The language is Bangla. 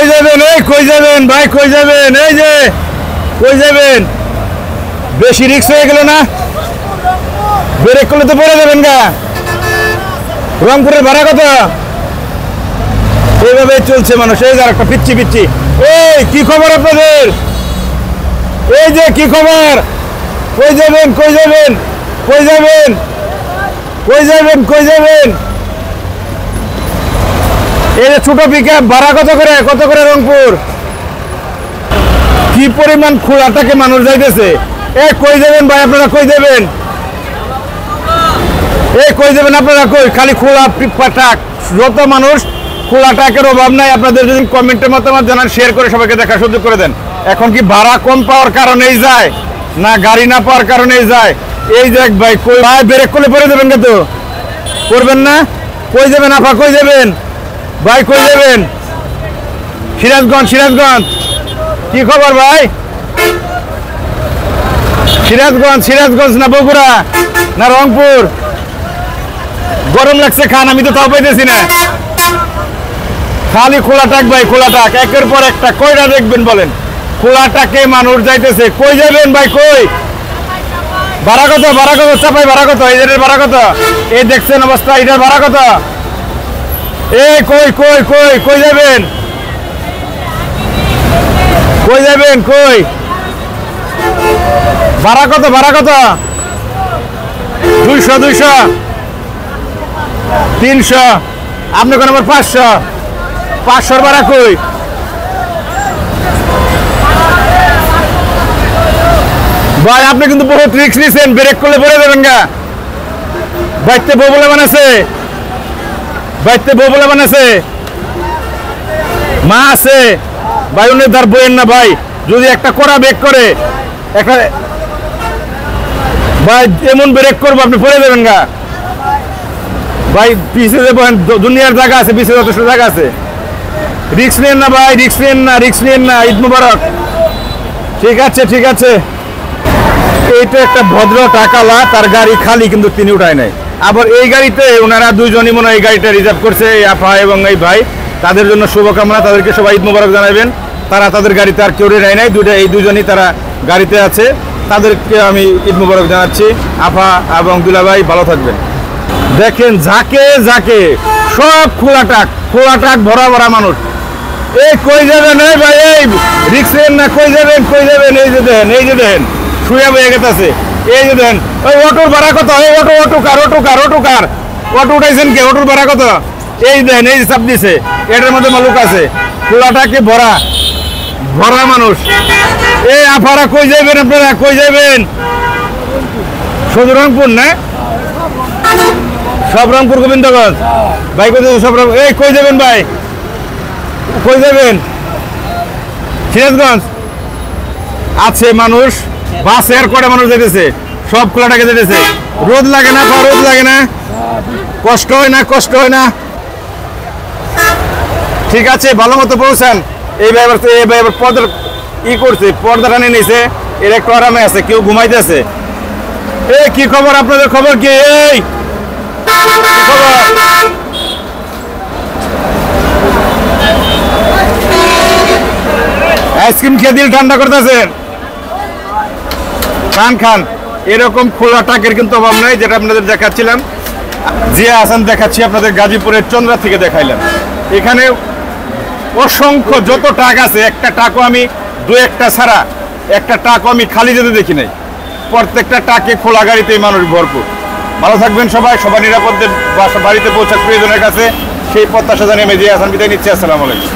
কই যাবেন? এই কই যাবেন ভাই? কই যাবেন? এই যে কই যাবেন? বেশি রিস্ক হয়ে গেল না? ব্রেক করলে তো পড়ে যাবেন গা। রংপুরের ভাড়া কত? এইভাবে চলছে মানুষ। এই যে একটা পিচ্ছি পিচ্ছি। এই কি খবর আপনাদের? এই যে কি খবর? কই যাবেন? কই যাবেন? কই যাবেন? কই যাবেন? কই যাবেন? এই যে ছোট পিকআপ ভাড়া কত করে? কত করে রংপুর? কি পরিমাণ খোলাটাকে মানুষ যাইতেছে। এ কই যাবেন ভাই? আপনারা কই যাবেন? এই কই যাবেন আপনারা? কই খালি খোলা ট্রাক। যত মানুষ, খোলা ট্রাকের অভাব নাই। আপনাদের যদি কমেন্টের মতামত জানান, শেয়ার করে সবাইকে দেখার সুযোগ করে দেন। এখন কি ভাড়া কম পাওয়ার কারণেই যায়, না গাড়ি না পাওয়ার কারণেই যায়? এই দেখ ভাই, কই ভাই ব্রেক করলে পড়ে যাবেন কত? করবেন না? কই যাবেন আপা? কই যাবেন ভাই? কই যাবেন? সিরাজগঞ্জ। সিরাজগঞ্জ কি খবর ভাই? সিরাজগঞ্জ। সিরাজগঞ্জ না বগুড়া না রংপুর? গরম লাগছে খান, আমি তো তাও পাইতেছি না। খালি খোলা টাক ভাই, খোলা টাক একের পর একটা। কয়টা দেখবেন বলেন? খোলা টাকে মানুষ যাইতেছে। কই যাবেন ভাই? কই ভাড়া কত? ভাড়া কত? চাপাই ভাড়া কত? এই ভাড়া কত? এই দেখছেন অবস্থা, এটার ভাড়া কত? এই কই কই কই কই যাবেন? কই যাবেন? কই ভাড়া কত? ভাড়া কত? 200 200 300। আপনি কোন আবার 500? 500 ভাড়া কই? ভাই আপনি কিন্তু বহুত রিস্ক নিছেন। ব্রেক করলে পড়ে যাবেন গা। বাইতে বউ বলে বানাছে, বাইতে বউ বলে বানাছে, মা আছে ভাই। উনি তার বইয়ের না ভাই। যদি একটা কড়া ব্রেক করে, একটা ভাই এমন ব্রেক করবো আপনি পড়ে যাবেন গা ভাই। পিছিয়ে যাবেন, দুনিয়ার জায়গা আছে, পিছিয়ে যথেষ্ট জায়গা আছে। রিস্ক নেন না ভাই, রিস্ক নেন না, রিস্ক নেন না। ঈদ মুবারক। ঠিক আছে ঠিক আছে। এইটা একটা ভদ্র টাকালা, তার গাড়ি খালি, কিন্তু তিনি উঠায় নাই। আবার এই গাড়িতে ওনারা দুইজনই মনে হয় এই গাড়িটা রিজার্ভ করছে, এই আপা এবং এই ভাই। তাদের জন্য শুভকামনা, তাদেরকে সবাই ঈদ মুবারক জানাবেন। তারা তাদের গাড়িতে আর কেউ নেয় নাই, এই দুজনই তারা গাড়িতে আছে। তাদেরকে আমি ঈদ মুবারক জানাচ্ছি। আপা এবং দুলাভাই ভালো থাকবেন। দেখেন যাকে যাকে সব খোলা ট্রাক ভরা ভরা মানুষ। এই কই যাবেন? এই ভাই এই রিক্স নেন না। কই যাবেন? কই যাবেন? এই যে দেখেন, এই যে দেখেন শুয়ে বয়ে গেছে। এই যে দেখেন ওই অটোর ভাড়া কত? এই অটো কার অটো উঠাইছেন কে? অটোর ভাড়া কত? এই দেখেন, এই যে চাপ দিছে, এটার মধ্যে মালুক আছে। খোলাটাকে ভরা ভরা মানুষ। এই আফারা কই যাবেন আপনারা? কই যাবেন? শুধু রংপুর না? সব রংপুর, গোবিন্দগঞ্জ ভাই। কই যাবেন? সব রংপুর। এই কই যাবেন ভাই? কই যাবেন? সিরাজগঞ্জ আছে মানুষ। বাসে আর কটা মানুষ যেতেছে, সব খোলাটাকে যেতেছে। রোদ লাগে না? রোদ লাগে না? কষ্ট হয় না? কষ্ট হয় না? ঠিক আছে, ভালো মতো পৌঁছান। এই ভাই এবার পর্দার করছে, পর্দাটা নিয়ে নিছে। এর একটু আরামে আছে, কেউ ঘুমাইতেছে। এই কি খবর আপনাদের? খবর কি? এই আইসক্রিম খেয়ে দিল ঠান্ডা করতেছেন। খান। এরকম খোলা টাকের কিন্তু অভাব নাই, যেটা আপনাদের দেখাচ্ছিলাম। জিয়া হাসান দেখাচ্ছি আপনাদের, গাজীপুরের চন্দ্রা থেকে দেখাইলাম। এখানে অসংখ্য যত টাক আছে, একটা টাকও আমি দু একটা ছাড়া একটা টাকও আমি খালি যেতে দেখি নাই। প্রত্যেকটা টাকে খোলা গাড়িতেই মানুষ ভরপুর। ভালো থাকবেন সবাই, সবার নিরাপদে বাড়িতে পৌঁছাক প্রিয়জনের কাছে, সেই প্রত্যাশা জানিয়ে আমি জিয়া হাসান বিদায় নিচ্ছি। আসসালামু আলাইকুম।